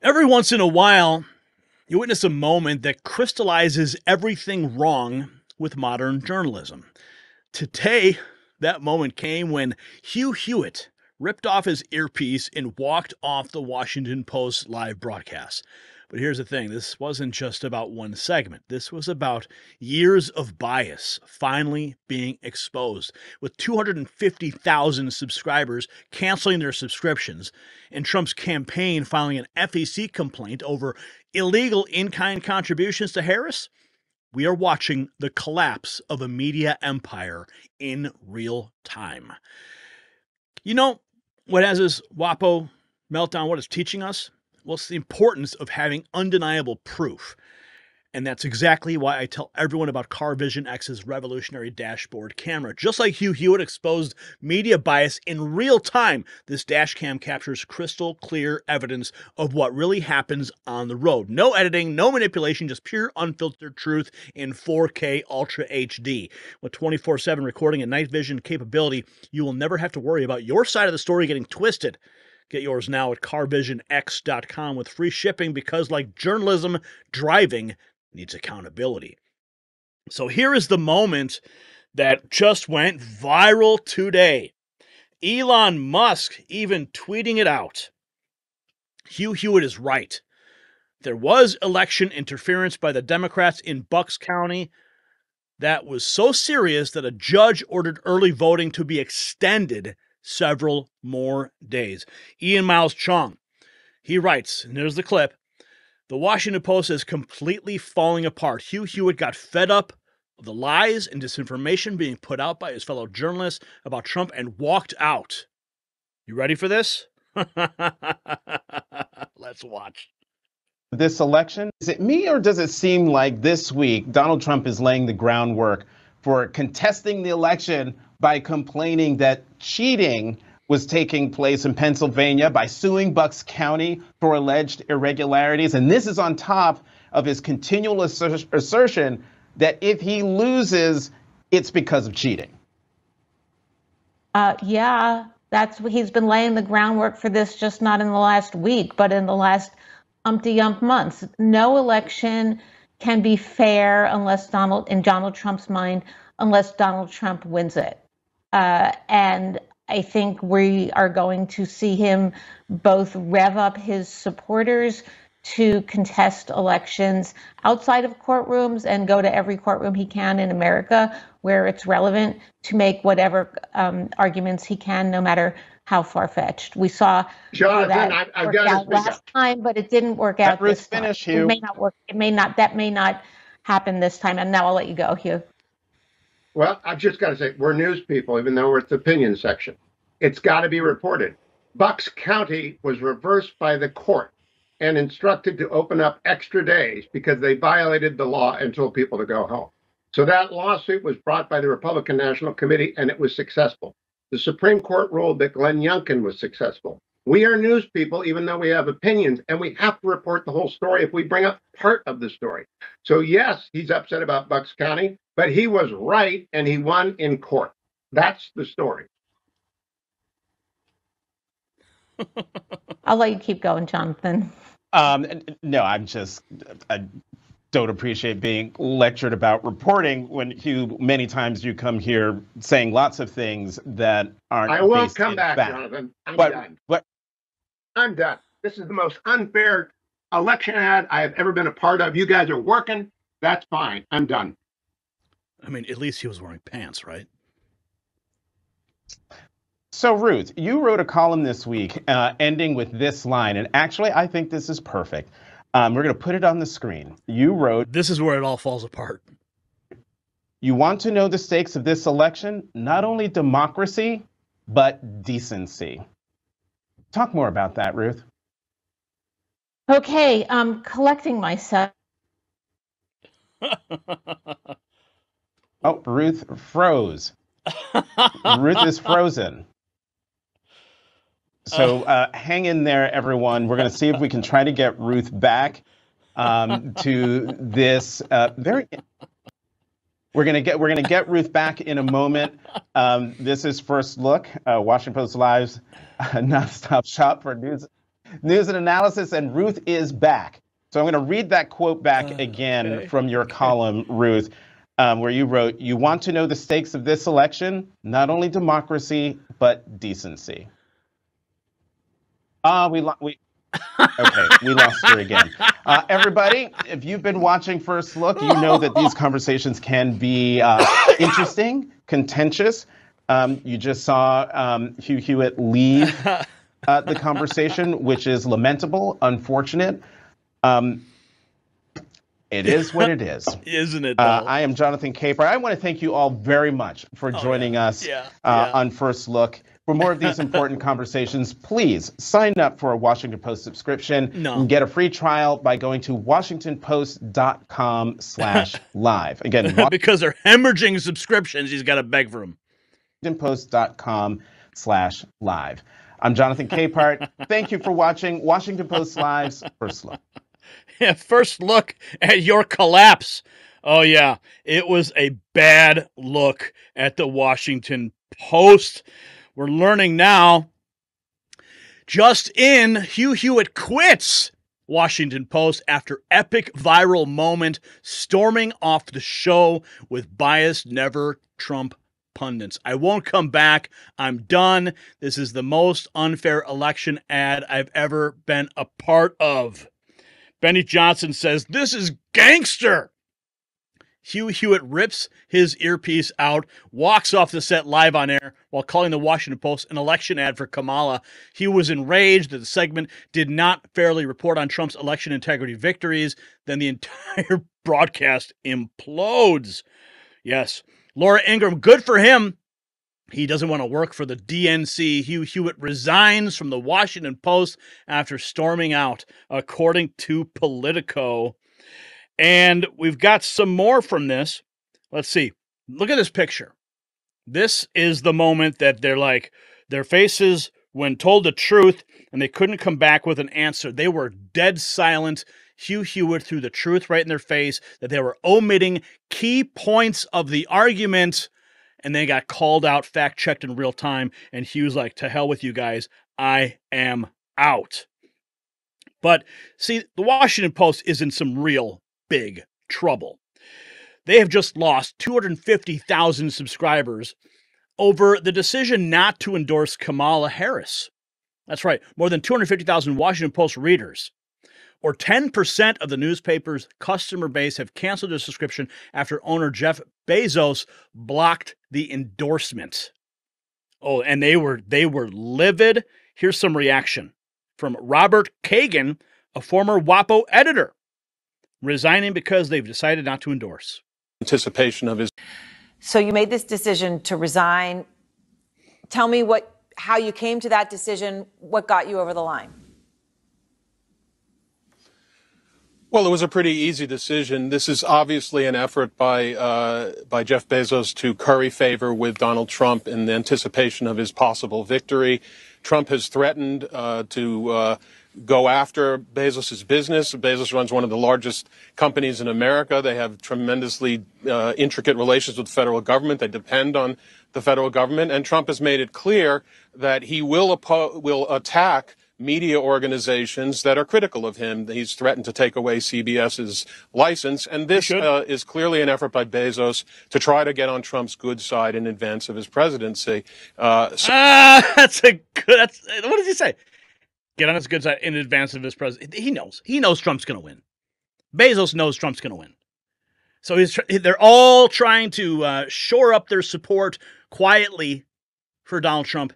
Every once in a while, you witness a moment that crystallizes everything wrong with modern journalism. Today, that moment came when Hugh Hewitt ripped off his earpiece and walked off the Washington Post live broadcast. But here's the thing, this wasn't just about one segment. This was about years of bias finally being exposed, with 250,000 subscribers canceling their subscriptions and Trump's campaign filing an FEC complaint over illegal in-kind contributions to Harris. We are watching the collapse of a media empire in real time. You know what has this WaPo meltdown, what it's teaching us? Well, it's the importance of having undeniable proof. And that's exactly why I tell everyone about CarVision X's revolutionary dashboard camera. Just like Hugh Hewitt exposed media bias in real time, this dash cam captures crystal clear evidence of what really happens on the road. No editing, no manipulation, just pure unfiltered truth in 4K Ultra HD. With 24/7 recording and night vision capability, you will never have to worry about your side of the story getting twisted. Get yours now at carvisionx.com with free shipping because, like journalism, driving needs accountability. So here is the moment that just went viral today. Elon Musk even tweeting it out. Hugh Hewitt is right. There was election interference by the Democrats in Bucks County that was so serious that a judge ordered early voting to be extended several more days. Ian Miles Chong, he writes, and there's the clip, the Washington Post is completely falling apart. Hugh Hewitt got fed up of the lies and disinformation being put out by his fellow journalists about Trump and walked out. You ready for this? Let's watch. This election, is it me or does it seem like this week Donald Trump is laying the groundwork for contesting the election by complaining that cheating was taking place in Pennsylvania by suing Bucks County for alleged irregularities? And this is on top of his continual assertion that if he loses, it's because of cheating. Yeah, that's what he's been laying the groundwork for this, just not in the last week, but in the last umpty-ump months. No election can be fair unless in Donald Trump's mind, unless Donald Trump wins it. And I think we are going to see him both rev up his supporters to contest elections outside of courtrooms and go to every courtroom he can in America where it's relevant to make whatever arguments he can, no matter how far-fetched. We saw Jonathan, I've got to last time, but it didn't work out this time. Finish, Hugh. It may not work. That may not happen this time. And now I'll let you go, Hugh. Well, I've just got to say, we're news people, even though we're at the opinion section. It's got to be reported. Bucks County was reversed by the court and instructed to open up extra days because they violated the law and told people to go home. So that lawsuit was brought by the Republican National Committee, and it was successful. The Supreme Court ruled that Glenn Youngkin was successful. We are news people, even though we have opinions, and we have to report the whole story if we bring up part of the story. So yes, he's upset about Bucks County, but he was right, and he won in court. That's the story. I'll let you keep going, Jonathan. No, I don't appreciate being lectured about reporting when many times you come here saying lots of things that aren't. I won't come back, Jonathan. I'm done. I'm done. This is the most unfair election ad I have ever been a part of. You guys are working. That's fine. I'm done. I mean, at least he was wearing pants, right? So, Ruth, you wrote a column this week ending with this line, and actually, I think this is perfect. We're going to put it on the screen. You wrote, "This is where it all falls apart. You want to know the stakes of this election? Not only democracy, but decency." Talk more about that, Ruth. Okay, I'm collecting myself. Oh, Ruth froze. Ruth is frozen. So hang in there, everyone. We're going to see if we can try to get Ruth back to this very. We're going to get Ruth back in a moment. This is First Look, Washington Post Live's nonstop shop for news News and analysis, and Ruth is back. So I'm going to read that quote back again from your column, Ruth, where you wrote, "You want to know the stakes of this election? Not only democracy, but decency." We lost her again. Everybody, if you've been watching First Look, you know that these conversations can be interesting, contentious. You just saw Hugh Hewitt leave the conversation, which is lamentable, unfortunate. It is what it is. Isn't it? I am Jonathan Capehart. I want to thank you all very much for joining us on First Look. For more of these important conversations, please sign up for a Washington Post subscription. You can get a free trial by going to WashingtonPost.com/live. Again, because they're hemorrhaging subscriptions, he's got to beg for them. WashingtonPost.com/live. I'm Jonathan Capehart. Thank you for watching Washington Post Live's First Look. Yeah, first look at your collapse. Oh, yeah. It was a bad look at the Washington Post. We're learning now. Just in, Hugh Hewitt quits Washington Post after epic viral moment, storming off the show with biased never Trump pundits. "I won't come back. I'm done. This is the most unfair election ad I've ever been a part of." Benny Johnson says, "This is gangster." Hugh Hewitt rips his earpiece out, walks off the set live on air while calling the Washington Post an election ad for Kamala. He was enraged that the segment did not fairly report on Trump's election integrity victories. Then the entire broadcast implodes. Yes, Laura Ingraham, good for him. He doesn't want to work for the DNC. Hugh Hewitt resigns from the Washington Post after storming out, according to Politico. And we've got some more from this. Let's see. Look at this picture. This is the moment that they're like, their faces when told the truth, and they couldn't come back with an answer. They were dead silent. Hugh Hewitt threw the truth right in their face, that they were omitting key points of the argument, and they got called out, fact-checked in real time, and Hugh's like, "To hell with you guys. I am out." But see, the Washington Post is in some real big trouble. They have just lost 250,000 subscribers over the decision not to endorse Kamala Harris. That's right, more than 250,000 Washington Post readers, or 10% of the newspaper's customer base, have canceled their subscription after owner Jeff Bezos blocked the endorsement. Oh, and they were livid. Here's some reaction from Robert Kagan, a former WaPo editor, resigning because they've decided not to endorse. Anticipation of his. So you made this decision to resign. Tell me how you came to that decision. What got you over the line? Well, it was a pretty easy decision. This is obviously an effort by Jeff Bezos to curry favor with Donald Trump in the anticipation of his possible victory. Trump has threatened to go after Bezos's business. Bezos runs one of the largest companies in America. They have tremendously intricate relations with the federal government. They depend on the federal government. And Trump has made it clear that he will attack media organizations that are critical of him. He's threatened to take away CBS's license. And this is clearly an effort by Bezos to try to get on Trump's good side in advance of his presidency. What does he say? Get on his good side in advance of his presidency. He knows Trump's going to win. Bezos knows Trump's going to win. So they're all trying to shore up their support quietly for Donald Trump.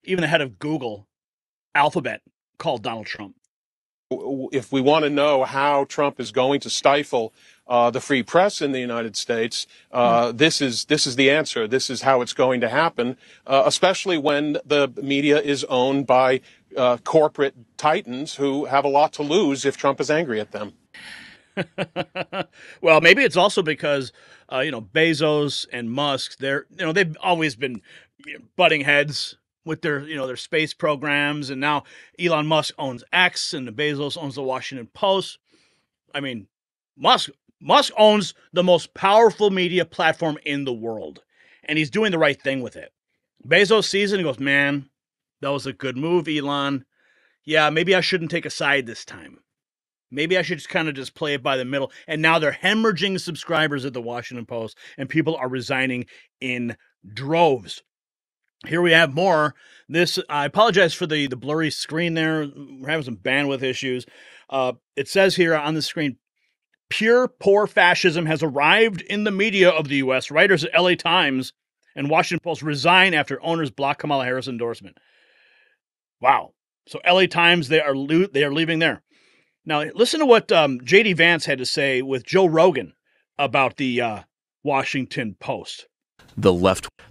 Even the head of Google, Alphabet, called Donald Trump. If we want to know how Trump is going to stifle the free press in the United States, this is the answer. This is how it's going to happen, especially when the media is owned by corporate titans who have a lot to lose if Trump is angry at them. Well, maybe it's also because Bezos and Musk, they've always been butting heads with their space programs, and now Elon Musk owns X and Bezos owns the Washington Post. I mean, Musk owns the most powerful media platform in the world, and he's doing the right thing with it. Bezos sees it and goes, "Man, that was a good move, Elon. yeah, maybe I shouldn't take a side this time. Maybe I should just kind of just play it by the middle. And now they're hemorrhaging subscribers at the Washington Post, and people are resigning in droves. Here we have more. I apologize for the blurry screen there. We're having some bandwidth issues. It says here on the screen, pure poor fascism has arrived in the media of the U.S. Writers at LA Times and Washington Post resign after owners block Kamala Harris endorsement. Wow. So LA Times, they are leaving there. Now, listen to what J.D. Vance had to say with Joe Rogan about the Washington Post. The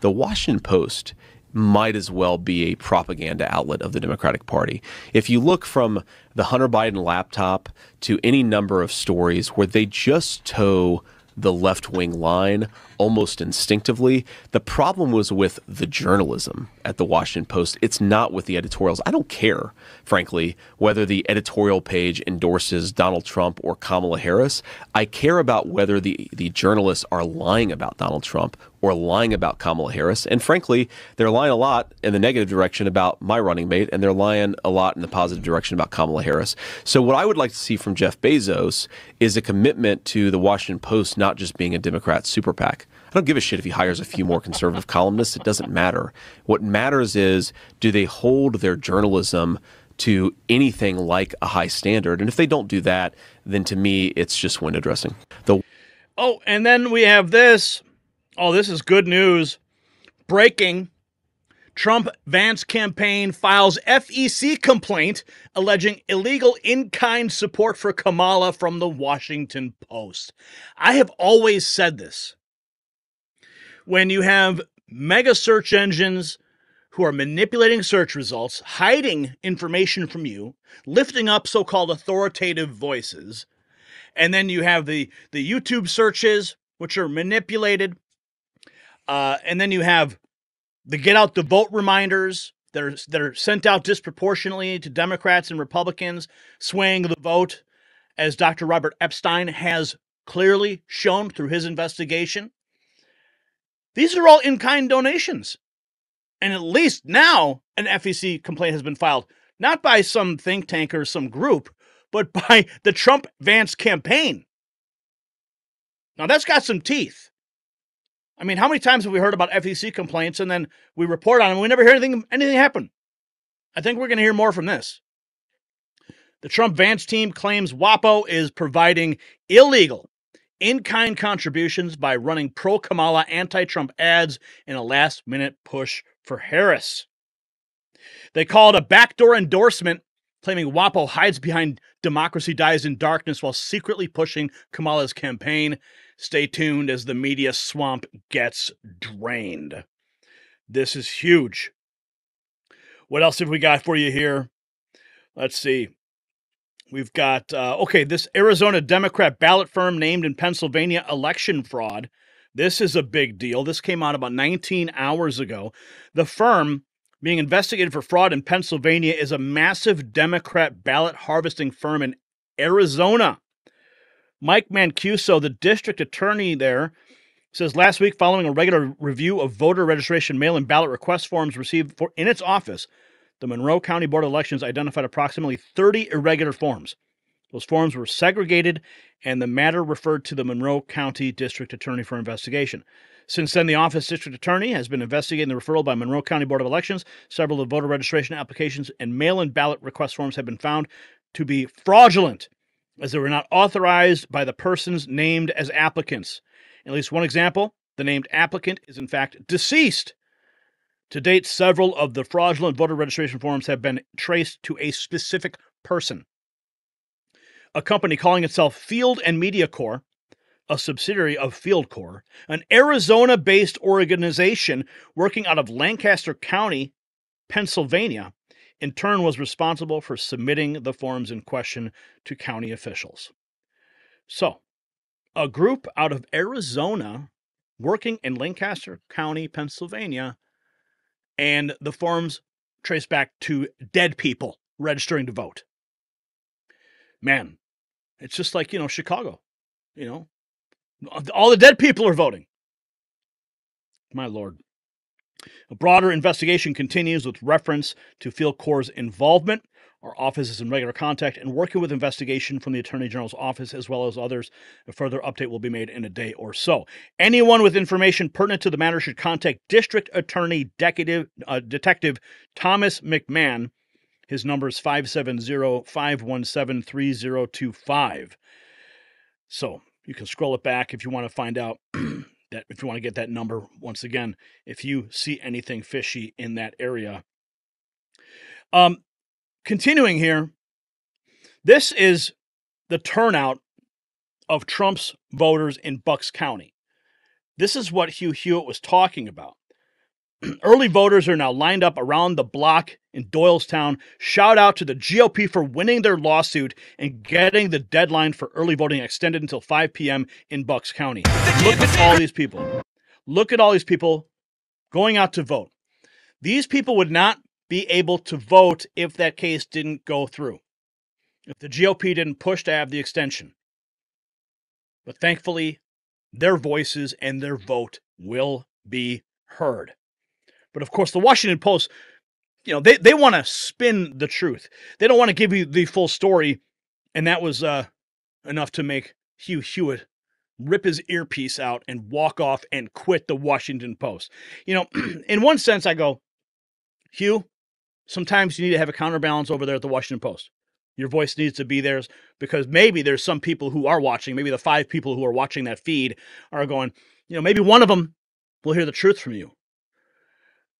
Washington Post might as well be a propaganda outlet of the Democratic Party. If you look from the Hunter Biden laptop to any number of stories where they just toe the left-wing line almost instinctively, the problem was with the journalism at the Washington Post. It's not with the editorials. I don't care, frankly, whether the editorial page endorses Donald Trump or Kamala Harris. I care about whether the journalists are lying about Donald Trump or lying about Kamala Harris. And frankly, they're lying a lot in the negative direction about my running mate, and they're lying a lot in the positive direction about Kamala Harris. So what I would like to see from Jeff Bezos is a commitment to the Washington Post not just being a Democrat super PAC. I don't give a shit if he hires a few more conservative columnists. It doesn't matter. What matters is, do they hold their journalism to anything like a high standard? And if they don't do that, then to me, it's just window dressing. Oh, and then we have this. Oh, this is good news. Breaking. Trump-Vance campaign files FEC complaint alleging illegal in-kind support for Kamala from the Washington Post. I have always said this. When you have mega search engines who are manipulating search results, hiding information from you, lifting up so-called authoritative voices, and then you have the YouTube searches, which are manipulated, and then you have the get out the vote reminders that are sent out disproportionately to Democrats and Republicans, swaying the vote, as Dr. Robert Epstein has clearly shown through his investigation. These are all in-kind donations. And at least now an FEC complaint has been filed, not by some think tank or some group, but by the Trump-Vance campaign. Now that's got some teeth. I mean, how many times have we heard about FEC complaints and then we report on them and we never hear anything happen? I think we're going to hear more from this. The Trump-Vance team claims WaPo is providing illegal in-kind contributions by running pro-Kamala anti-Trump ads in a last-minute push for Harris. They call it a backdoor endorsement, claiming WaPo hides behind democracy dies in darkness while secretly pushing Kamala's campaign. Stay tuned as the media swamp gets drained. This is huge. What else have we got for you here? Let's see. We've got, this Arizona Democrat ballot firm named in Pennsylvania election fraud. This is a big deal. This came out about 19 hours ago. The firm being investigated for fraud in Pennsylvania is a massive Democrat ballot harvesting firm in Arizona. Mike Mancuso, the district attorney there, says last week, following a regular review of voter registration mail-in ballot request forms received in its office, the Monroe County Board of Elections identified approximately 30 irregular forms. Those forms were segregated, and the matter referred to the Monroe County District Attorney for investigation. Since then, the office district attorney has been investigating the referral by Monroe County Board of Elections. Several of the voter registration applications and mail-in ballot request forms have been found to be fraudulent, as they were not authorized by the persons named as applicants. In at least one example, the named applicant is in fact deceased. To date, several of the fraudulent voter registration forms have been traced to a specific person. A company calling itself Field and Media Corps, a subsidiary of Field Corps, an Arizona-based organization working out of Lancaster County, Pennsylvania, in turn was responsible for submitting the forms in question to county officials. So, a group out of Arizona working in Lancaster County, Pennsylvania, and the forms trace back to dead people registering to vote. Man, it's just like, Chicago, all the dead people are voting. My Lord. A broader investigation continues with reference to Field Corps' involvement. Our office is in regular contact and working with investigation from the Attorney General's office as well as others. A further update will be made in a day or so. Anyone with information pertinent to the matter should contact District Attorney Detective Thomas McMahon. His number is 570-517-3025. So you can scroll it back if you want to find out that, if you want to get that number once again, if you see anything fishy in that area. Continuing here, this is the turnout of Trump's voters in Bucks County. This is what Hugh Hewitt was talking about. Early voters are now lined up around the block in Doylestown. Shout out to the GOP for winning their lawsuit and getting the deadline for early voting extended until 5 p.m. in Bucks County. Look at all these people. Look at all these people going out to vote. These people would not be able to vote if that case didn't go through, if the GOP didn't push to have the extension. But thankfully, their voices and their vote will be heard. But of course, the Washington Post, they want to spin the truth. They don't want to give you the full story. And that was enough to make Hugh Hewitt rip his earpiece out and walk off and quit the Washington Post. In one sense, I go, Hugh, sometimes you need to have a counterbalance over there at the Washington Post. Your voice needs to be there because maybe there's some people who are watching, maybe the 5 people who are watching that feed are going, maybe one of them will hear the truth from you.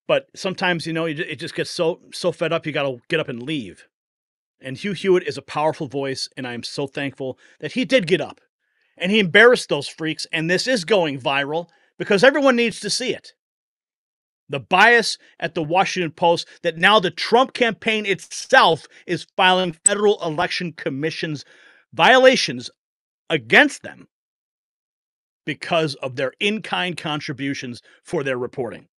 But sometimes, it just gets so fed up, you got to get up and leave. And Hugh Hewitt is a powerful voice, and I am so thankful that he did get up. And he embarrassed those freaks, and this is going viral because everyone needs to see it. The bias at the Washington Post that now the Trump campaign itself is filing Federal Election Commission's violations against them because of their in-kind contributions for their reporting.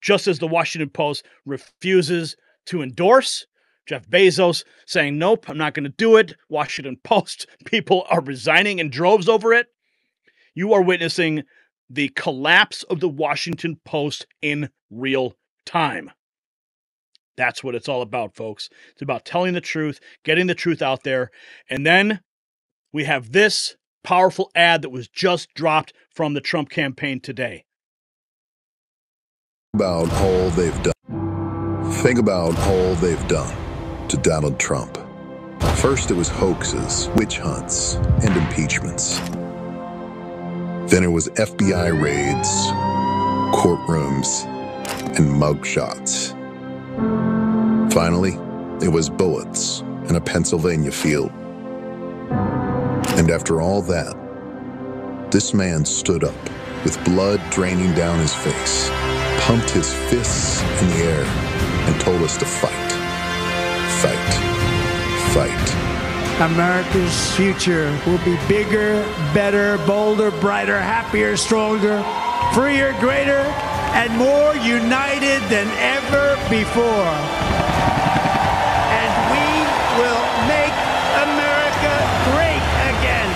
Just as the Washington Post refuses to endorse Jeff Bezos, saying, nope, I'm not going to do it. Washington Post people are resigning in droves over it. You are witnessing the collapse of the Washington Post in real time. That's what it's all about, folks. It's about telling the truth, getting the truth out there. And then we have this powerful ad that was just dropped from the Trump campaign today. About all they've done. Think about all they've done to Donald Trump. First, it was hoaxes, witch hunts, and impeachments. Then it was FBI raids, courtrooms, and mugshots. Finally, it was bullets in a Pennsylvania field. And after all that, this man stood up with blood draining down his face, pumped his fists in the air, and told us to fight. Fight. Fight. America's future will be bigger, better, bolder, brighter, happier, stronger, freer, greater, and more united than ever before. And we will make America great again.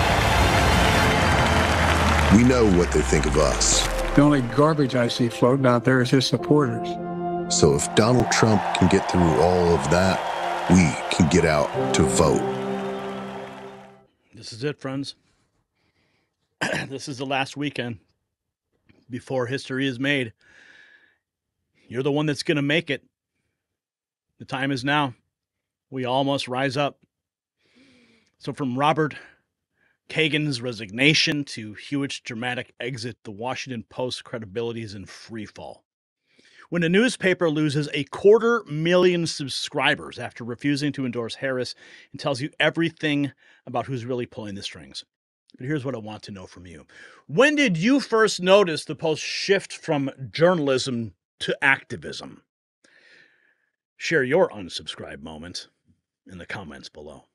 We know what they think of us. The only garbage I see floating out there is his supporters. So if Donald Trump can get through all of that, we can get out to vote. This is it, friends. This is the last weekend before history is made. You're the one that's going to make it. The time is now. We all must rise up. So from Robert Kagan's resignation to Hewitt's dramatic exit, the Washington Post's credibility is in free fall. When a newspaper loses 250,000 subscribers after refusing to endorse Harris, it tells you everything about who's really pulling the strings. But here's what I want to know from you. When did you first notice the Post shift from journalism to activism? Share your unsubscribe moment in the comments below.